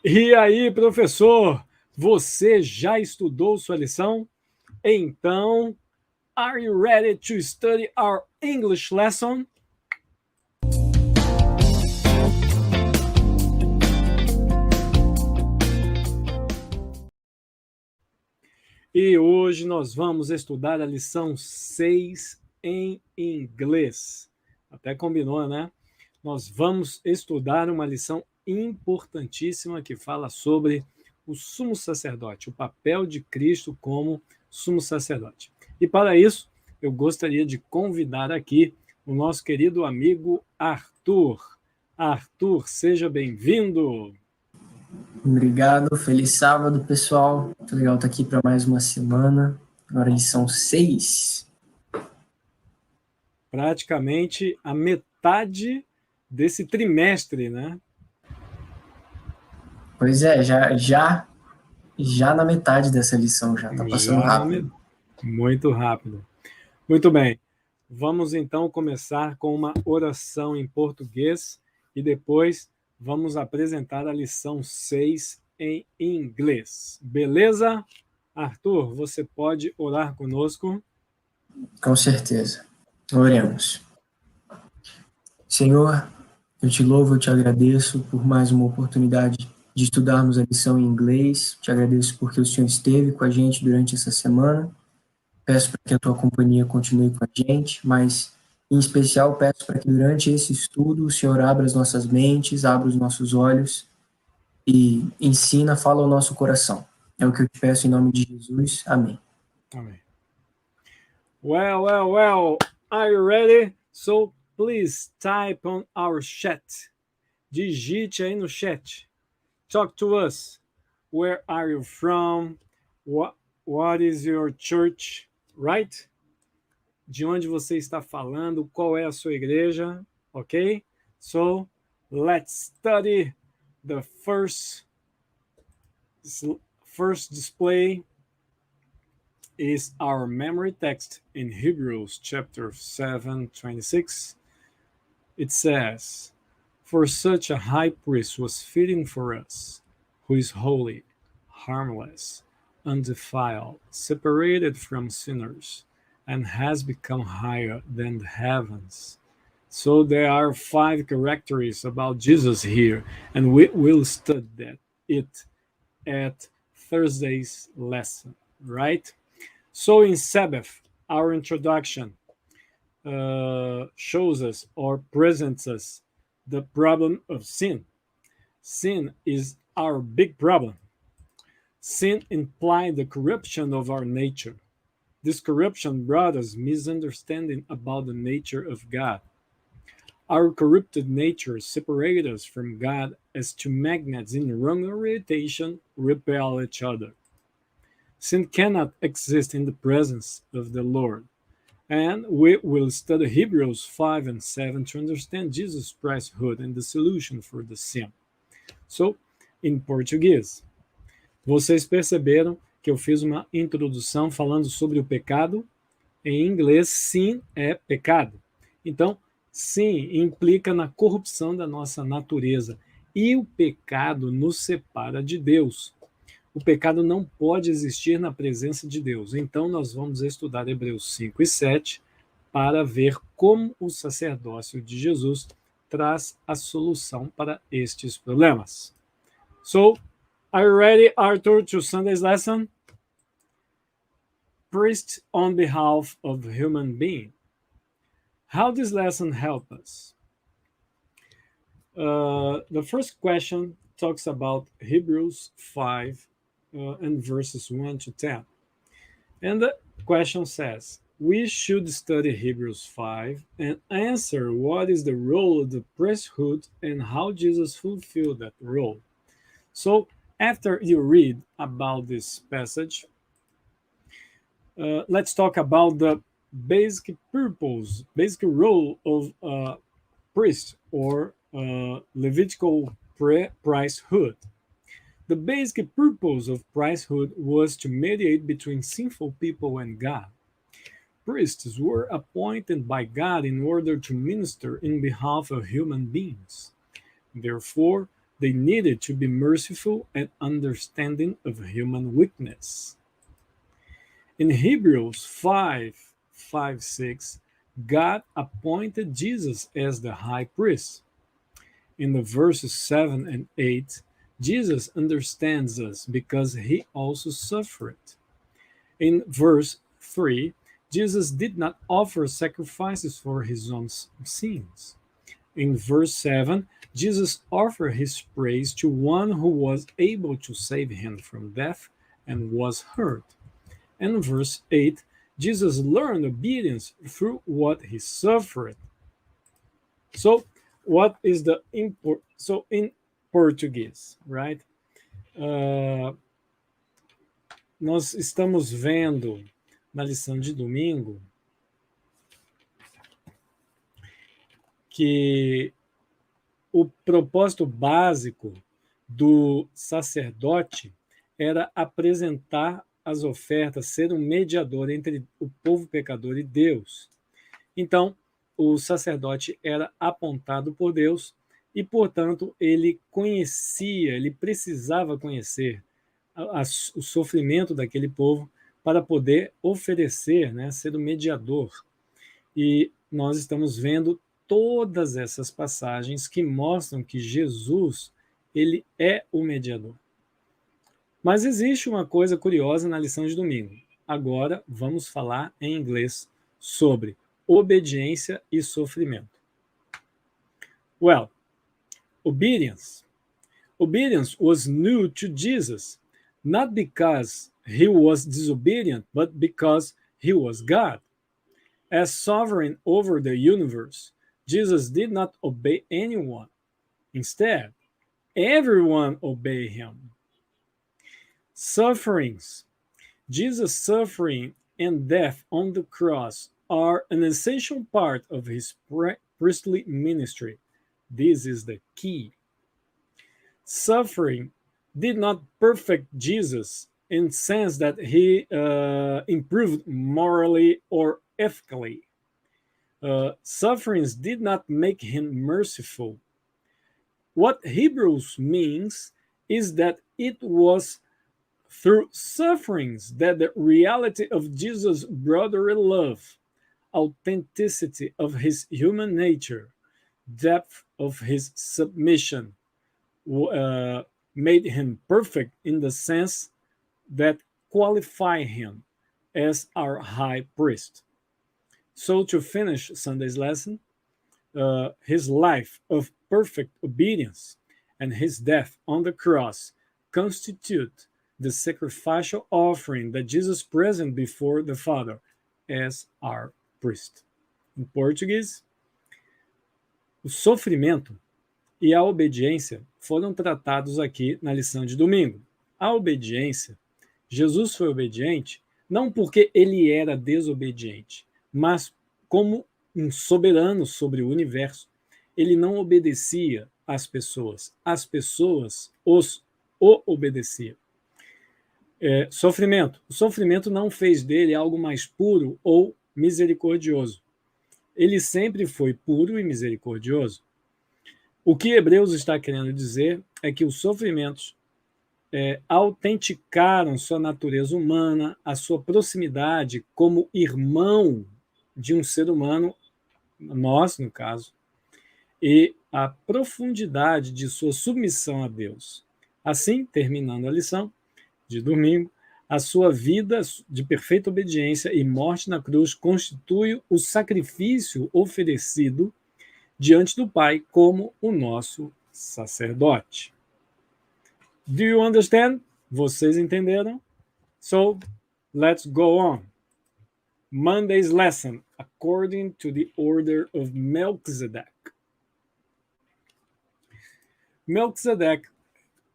E aí, professor, você já estudou sua lição? Então, are you ready to study our English lesson? E hoje nós vamos estudar a lição 6 em inglês. Até combinou, né? Nós vamos estudar uma lição importantíssima que fala sobre o sumo sacerdote, o papel de Cristo como sumo sacerdote. E para isso, eu gostaria de convidar aqui o nosso querido amigo Arthur. Arthur, seja bem-vindo! Obrigado, feliz sábado, pessoal. Muito legal estar aqui para mais uma semana. Agora lição 6. Praticamente a metade desse trimestre, né? Pois é, já na metade dessa lição, já está passando rápido. Muito rápido. Muito bem. Vamos então começar com uma oração em português e depois vamos apresentar a lição 6 em inglês. Beleza? Arthur, você pode orar conosco? Com certeza. Oremos. Senhor, eu te louvo, eu te agradeço por mais uma oportunidade de estudarmos a lição em inglês. Te agradeço porque o Senhor esteve com a gente durante essa semana. Peço para que a tua companhia continue com a gente, mas em especial peço para que durante esse estudo o Senhor abra as nossas mentes, abra os nossos olhos e ensina, fala ao nosso coração. É o que eu te peço em nome de Jesus. Amém. Amém. Well. Are you ready? So please type on our chat. Digite aí no chat. Talk to us. Where are you from? What is your church? Right? De onde você está falando? Qual é a sua igreja? Ok? So, let's study the first display is our memory text in Hebrews chapter 7:26. It says, "For such a high priest was fitting for us, who is holy, harmless, undefiled, separated from sinners, and has become higher than the heavens." So there are 5 characteristics about Jesus here, and we will study it at Thursday's lesson, right? So in Sabbath, our introduction shows us or presents us the problem of sin. Sin is our big problem. Sin implied the corruption of our nature. This corruption brought us misunderstanding about the nature of God. Our corrupted nature separated us from God as two magnets in wrong orientation repel each other. Sin cannot exist in the presence of the Lord. And we will study Hebrews 5 and 7 to understand Jesus' priesthood and the solution for the sin. So, in português, vocês perceberam que eu fiz uma introdução falando sobre o pecado. Em inglês, sin é pecado. Então, sin implica na corrupção da nossa natureza. E o pecado nos separa de Deus. O pecado não pode existir na presença de Deus. Então, nós vamos estudar Hebreus 5 e 7 para ver como o sacerdócio de Jesus traz a solução para estes problemas. So, are you ready, Arthur, to Sunday's lesson? Priest on behalf of human being. How this lesson help us? The first question talks about Hebrews 5 and verses 1 to 10. And the question says, we should study Hebrews 5 and answer what is the role of the priesthood and how Jesus fulfilled that role. So after you read about this passage, let's talk about the basic purpose, basic role of priest or Levitical priesthood. The basic purpose of priesthood was to mediate between sinful people and God. Priests were appointed by God in order to minister in behalf of human beings. Therefore, They needed to be merciful and understanding of human weakness. In Hebrews 5:6, God appointed Jesus as the high priest. In the verses 7 and 8, Jesus understands us because he also suffered. In verse 3, Jesus did not offer sacrifices for his own sins. In verse 7, Jesus offered his praise to one who was able to save him from death and was hurt. And in verse 8, Jesus learned obedience through what he suffered. So, what is the import? So, in português, right? Nós estamos vendo na lição de domingo que o propósito básico do sacerdote era apresentar as ofertas, ser um mediador entre o povo pecador e Deus. Então, o sacerdote era apontado por Deus e, portanto, ele conhecia, ele precisava conhecer o sofrimento daquele povo para poder oferecer, né, ser o mediador. E nós estamos vendo todas essas passagens que mostram que Jesus, ele é o mediador. Mas existe uma coisa curiosa na lição de domingo. Agora vamos falar em inglês sobre obediência e sofrimento. Well, obedience. Obedience was new to Jesus, not because he was disobedient, but because he was God. As sovereign over the universe, Jesus did not obey anyone. Instead, everyone obeyed him. Sufferings. Jesus' suffering and death on the cross are an essential part of his priestly ministry. This is the key. Suffering did not perfect Jesus in the sense that he improved morally or ethically. Sufferings did not make him merciful. What Hebrews means is that it was through sufferings that the reality of Jesus' brotherly love, authenticity of his human nature, depth of his submission made him perfect in the sense that qualify him as our high priest. So to finish Sunday's lesson, his life of perfect obedience and his death on the cross constitute the sacrificial offering that Jesus present before the Father as our priest. Em português, o sofrimento e a obediência foram tratados aqui na lição de domingo. A obediência, Jesus foi obediente não porque ele era desobediente, mas como um soberano sobre o universo. Ele não obedecia às pessoas, as pessoas o obedeciam. Sofrimento. O sofrimento não fez dele algo mais puro ou misericordioso. Ele sempre foi puro e misericordioso. O que Hebreus está querendo dizer é que os sofrimentos autenticaram sua natureza humana, a sua proximidade como irmão de um ser humano, nós, no caso, e a profundidade de sua submissão a Deus. Assim, terminando a lição de domingo, a sua vida de perfeita obediência e morte na cruz constitui o sacrifício oferecido diante do Pai como o nosso sacerdote. Do you understand? Vocês entenderam? So, let's go on. Monday's lesson, according to the order of Melchizedek. Melchizedek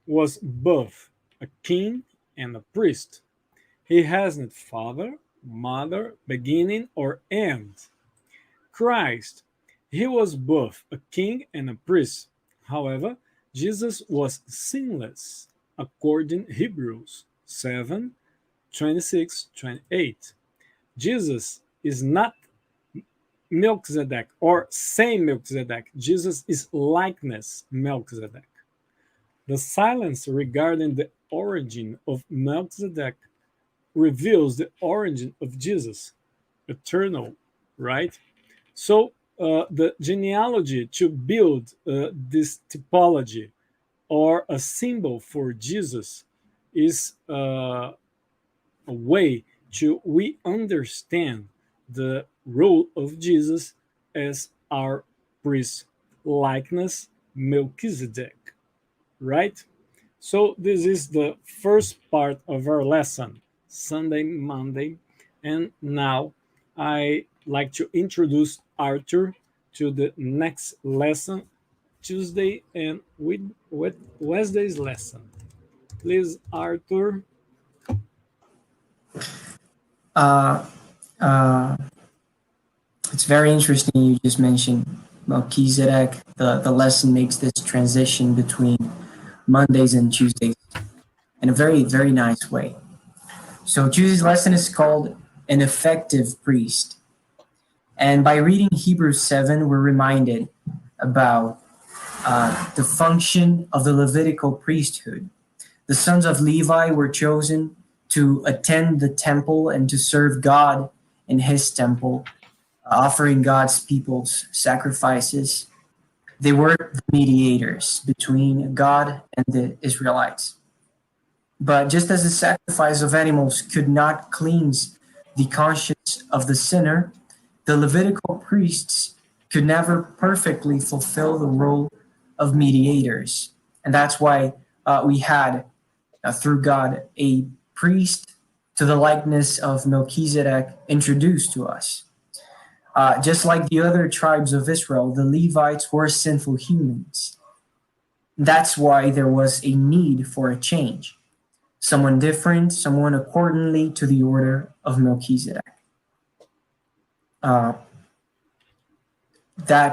was both a king and a priest. He has not father, mother, beginning, or end. Christ, he was both a king and a priest. However, Jesus was sinless, according to Hebrews 7, 26, 28. Jesus is not Melchizedek or same Melchizedek. Jesus is likeness Melchizedek. The silence regarding the origin of Melchizedek reveals the origin of Jesus, eternal, right? So the genealogy to build this typology or a symbol for Jesus is a way to we understand the role of Jesus as our priest likeness Melchizedek, right? So this is the first part of our lesson, Sunday, Monday, and now I like to introduce Arthur to the next lesson, Tuesday and with Wednesday's lesson. Please, Arthur. Uh, uh, it's very interesting you just mentioned Melchizedek. The lesson makes this transition between Mondays and Tuesdays in a very, very nice way. So Tuesday's lesson is called An Effective Priest. And by reading Hebrews 7, we're reminded about the function of the Levitical priesthood. The sons of Levi were chosen to attend the temple and to serve God in his temple, offering God's people's sacrifices. They were the mediators between God and the Israelites. But just as the sacrifice of animals could not cleanse the conscience of the sinner, the Levitical priests could never perfectly fulfill the role of mediators. And that's why we had, through God, a priest to the likeness of Melchizedek introduced to us. Just like the other tribes of Israel, the Levites were sinful humans. That's why there was a need for a change. Someone different, someone accordingly to the order of Melchizedek. That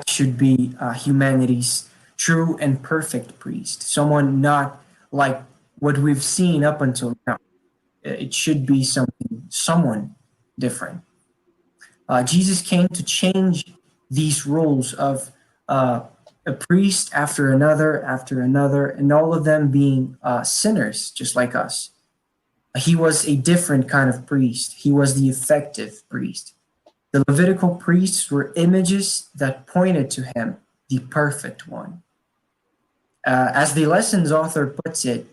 should be humanity's true and perfect priest, someone not like what we've seen up until now. It should be someone different. Jesus came to change these roles of a priest after another, and all of them being sinners, just like us. He was a different kind of priest. He was the effective priest. The Levitical priests were images that pointed to him, the perfect one. As the lesson's author puts it,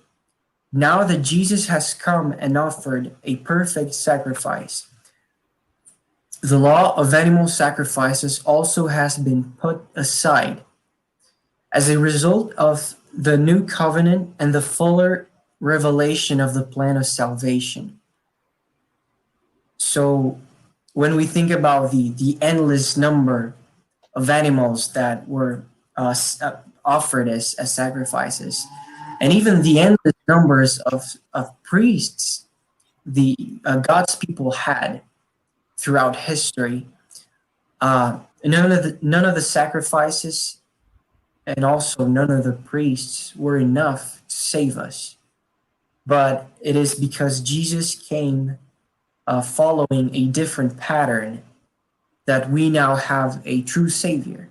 now that Jesus has come and offered a perfect sacrifice, the law of animal sacrifices also has been put aside. As a result of the new covenant and the fuller revelation of the plan of salvation. So when we think about the endless number of animals that were offered as sacrifices, and even the endless numbers of priests the God's people had throughout history, none of the sacrifices and also none of the priests were enough to save us. But it is because Jesus came following a different pattern that we now have a true Savior,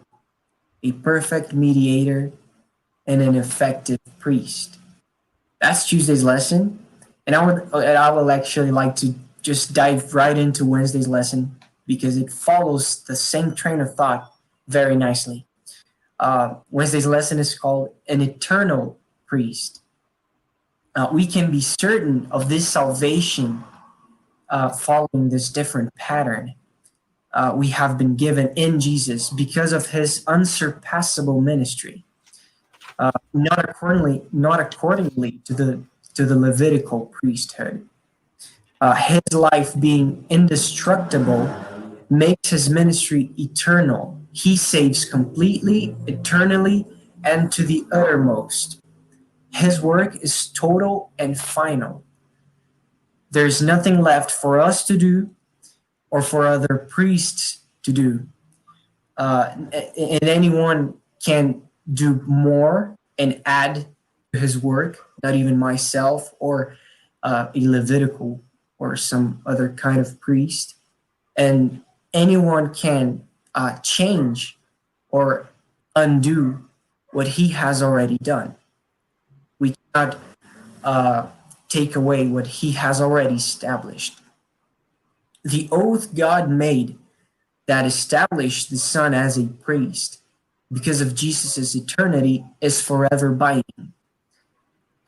a perfect mediator, and an effective priest. That's Tuesday's lesson. And I would actually like to just dive right into Wednesday's lesson because it follows the same train of thought very nicely. Wednesday's lesson is called An Eternal Priest. We can be certain of this salvation following this different pattern we have been given in Jesus because of his unsurpassable ministry, not accordingly to the Levitical priesthood. His life being indestructible makes his ministry eternal. He saves completely, eternally, and to the uttermost. His work is total and final. There's nothing left for us to do or for other priests to do. And anyone can do more and add to his work, not even myself or a Levitical or some other kind of priest. And anyone can change or undo what he has already done. We cannot take away what he has already established. The oath God made that established the Son as a priest because of Jesus' eternity is forever binding.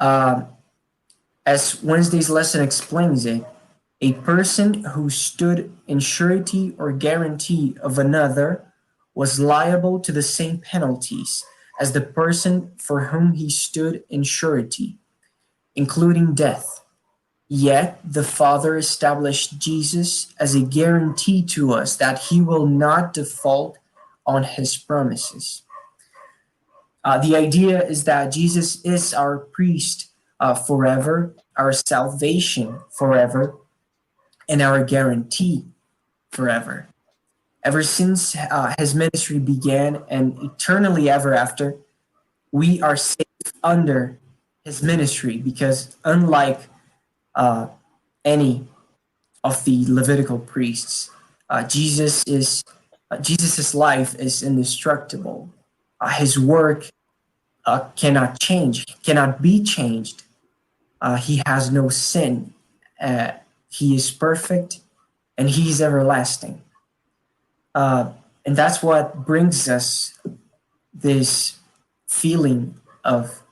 As Wednesday's lesson explains it, a person who stood in surety or guarantee of another was liable to the same penalties as the person for whom he stood in surety, including death. Yet the Father established Jesus as a guarantee to us that he will not default on his promises. The idea is that Jesus is our priest forever, our salvation forever, and our guarantee forever. Ever since his ministry began and eternally ever after, we are safe under his ministry because unlike any of the Levitical priests, Jesus's life is indestructible. His work cannot change, cannot be changed. He has no sin. He is perfect, and he is everlasting. And that's what brings us this feeling of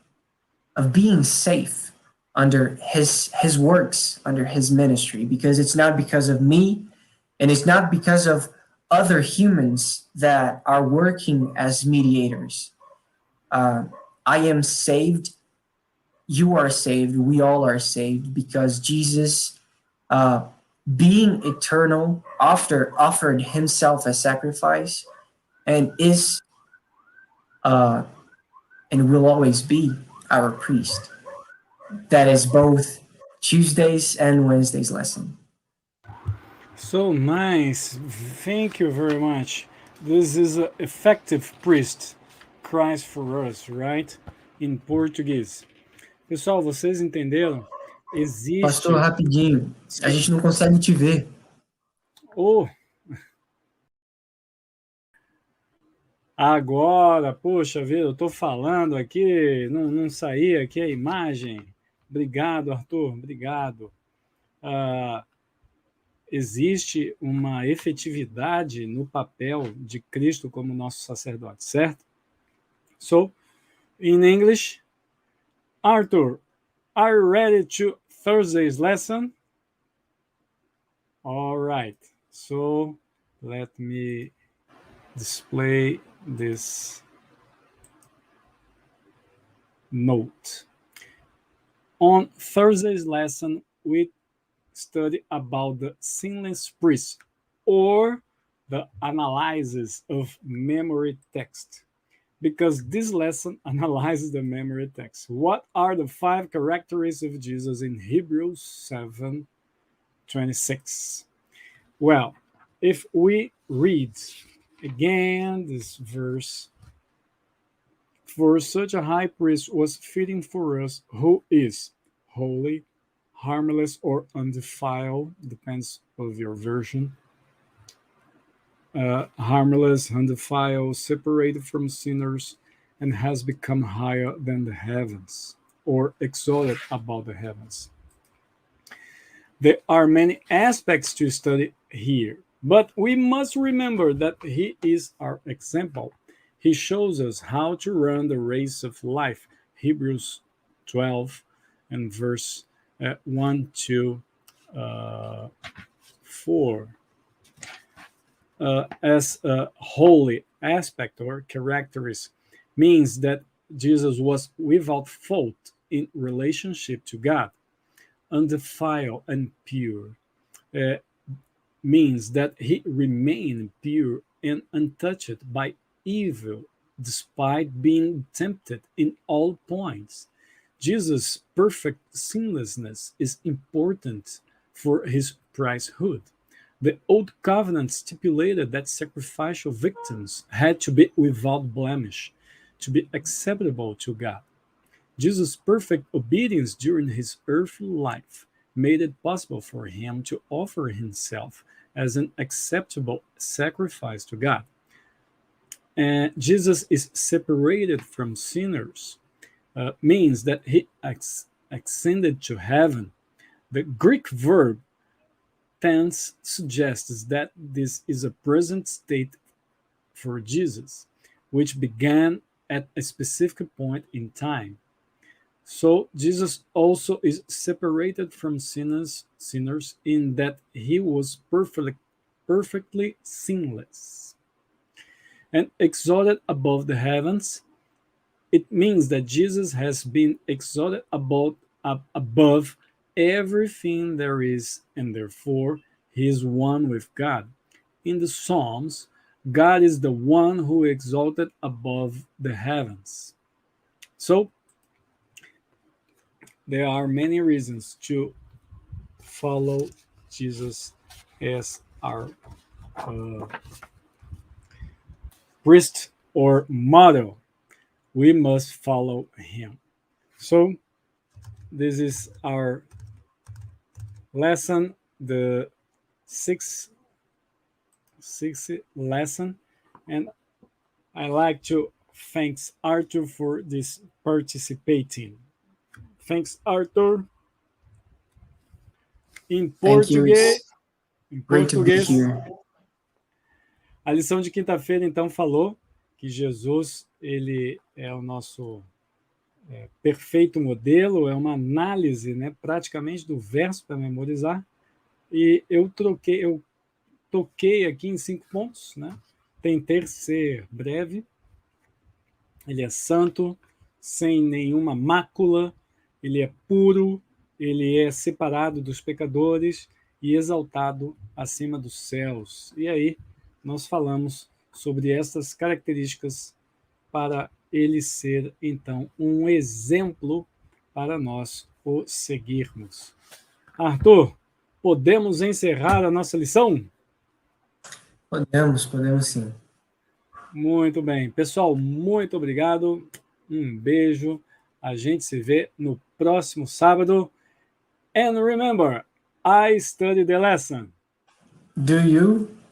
being safe under his works, under his ministry, because it's not because of me, and it's not because of other humans that are working as mediators. I am saved. You are saved. We all are saved because Jesus, being eternal, offered himself as sacrifice, and is and will always be our priest. That is both Tuesday's and Wednesday's lesson. So nice. Thank you very much. This is an effective priest, Christ for us, right? In português. Pessoal, vocês entenderam? Pastor, Existe. rapidinho, a gente não consegue te ver. Oh! Agora, poxa vida, eu tô falando aqui, não saía aqui a imagem. Obrigado, Arthur, obrigado. Existe uma efetividade no papel de Cristo como nosso sacerdote, certo? So, in English, Arthur, are you ready to Thursday's lesson? All right. So, let me display this note. On Thursday's lesson, we study about the sinless priest or the analysis of memory text, because this lesson analyzes the memory text. What are the 5 characteristics of Jesus in Hebrews 7:26? Well, if we read again this verse, for such a high priest was fitting for us, who is holy, harmless, or undefiled, depends of your version. Harmless, undefiled, separated from sinners, and has become higher than the heavens, or exalted above the heavens. There are many aspects to study here, but we must remember that he is our example. He shows us how to run the race of life. Hebrews 12 and verse 1 to 4. As a holy aspect or characteristic means that Jesus was without fault in relationship to God. Undefiled and pure means that he remained pure and untouched by evil despite being tempted in all points. Jesus' perfect sinlessness is important for his priesthood. The Old Covenant stipulated that sacrificial victims had to be without blemish to be acceptable to God. Jesus' perfect obedience during his earthly life made it possible for him to offer himself as an acceptable sacrifice to God. And Jesus is separated from sinners means that he ascended to heaven. The Greek verb tense suggests that this is a present state for Jesus, which began at a specific point in time. So Jesus also is separated from sinners in that he was perfectly sinless and exalted above the heavens. It means that Jesus has been exalted above everything there is, and therefore he is one with God. In the Psalms, God is the one who exalted above the heavens. So there are many reasons to follow Jesus as our priest or model. We must follow him. So this is our lesson, the sixth lesson, and I like to thank Arthur for this participating. Thanks, Arthur. Em Thank you. português, Great to be here. A lição de quinta-feira, então, falou que Jesus ele é o nosso perfeito modelo, é uma análise, né, praticamente do verso para memorizar. E eu toquei aqui em 5 pontos, né? Tentei ser breve. Ele é santo, sem nenhuma mácula, ele é puro, ele é separado dos pecadores e exaltado acima dos céus. E aí nós falamos sobre essas características para ele ser, então, um exemplo para nós o seguirmos. Arthur, podemos encerrar a nossa lição? Podemos sim. Muito bem. Pessoal, muito obrigado. Um beijo. A gente se vê no próximo sábado. And remember, I study the lesson. Do you?